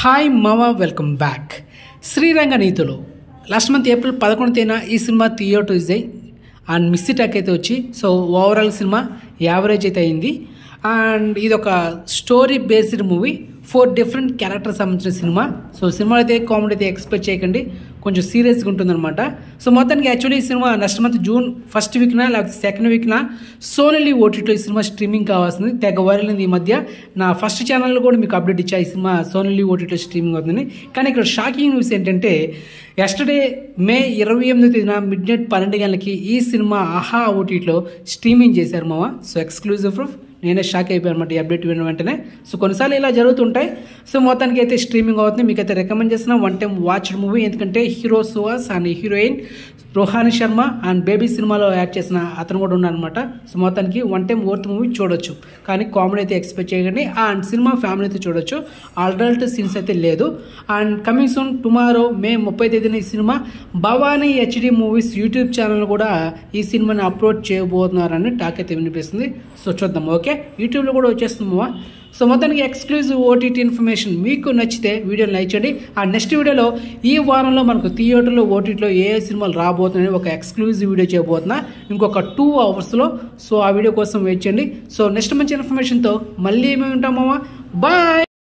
Hi మావా welcome back. Sriranga నీతులు last month April 11న ఈ సినిమా థియేటర్స్ అండ్ మిస్సి టాక్ అయితే వచ్చి సో ఓవరాల్ సినిమా యావరేజ్ అయితే అయింది. అండ్ ఇది ఒక story based movie, 4 different character సంబంధించిన సినిమా. సో సినిమా అయితే కామెడీ అయితే ఎక్స్పెక్ట్ చేయకండి, కొంచెం సీరియస్గా ఉంటుందన్నమాట. సో మొత్తానికి యాక్చువల్లీ ఈ సినిమా నెక్స్ట్ మంత్ జూన్ ఫస్ట్ వీక్న లేకపోతే సెకండ్ వీక్న సోనీ ఓటీటీలో ఈ సినిమా స్ట్రీమింగ్ కావాల్సింది. తెగ వైరల్ ఈ మధ్య నా ఫస్ట్ ఛానల్లో కూడా మీకు అప్డేట్ ఇచ్చా ఈ సినిమా సోనీ ఓటీటీలో స్ట్రీమింగ్ అవుతుంది. కానీ ఇక్కడ షాకింగ్ న్యూస్ ఏంటంటే ఎస్టర్డే మే 28వ తేదీన మిడ్నైట్ 12 గంటలకి ఈ సినిమా ఆహా ఓటీటీలో స్ట్రీమింగ్ చేశారు మావా. సో ఎక్స్క్లూజివ్ ప్రూఫ్, నేనే షాక్ అయిపోయాను అనమాట ఈ అప్డేట్ విన్న వెంటనే. సో కొన్నిసార్లు ఇలా జరుగుతుంటాయి. సో మొత్తానికి అయితే స్ట్రీమింగ్ అవుతుంది. మీకైతే రికమెండ్ చేసిన వన్ టైం వాచ్డ్ మూవీ, ఎందుకంటే hero Suhas and heroine Rohani Sharma and baby సినిమాలో యాక్ట్ చేసిన అతను కూడా ఉన్నారనమాట. సో మొత్తానికి వన్ టైం వర్త్ మూవీ చూడొచ్చు, కానీ కామెడీ అయితే ఎక్స్పెక్ట్ చేయకండి. అండ్ సినిమా ఫ్యామిలీ అయితే చూడొచ్చు, అడల్ట్ సీన్స్ అయితే లేదు. అండ్ కమింగ్ సూన్ టుమారో మే 30వ తేదీన ఈ cinema Bhavani HD movies YouTube channel కూడా ఈ సినిమాని అప్లోడ్ చేయబోతున్నారని టాక్ అయితే వినిపిస్తుంది. సో చూద్దాం. ఓకే, యూట్యూబ్లో కూడా వచ్చేస్తుందా. సో మొత్తానికి ఎక్స్క్లూజివ్ ఓటీటీ ఇన్ఫర్మేషన్ మీకు నచ్చితే వీడియోని లైక్ చేయండి. ఆ నెక్స్ట్ వీడియోలో ఈ వారంలో మనకు థియేటర్లో ఓటీటీలో ఏ సినిమాలు రాబోతున్నాయని ఒక ఎక్స్క్లూజివ్ వీడియో చేయబోతున్నా ఇంకొక 2 అవర్స్లో. సో ఆ వీడియో కోసం వెయిట్ చేయండి. సో నెక్స్ట్ మంచి ఇన్ఫర్మేషన్తో మళ్ళీ మేము ఉంటామమ్మా. బాయ్.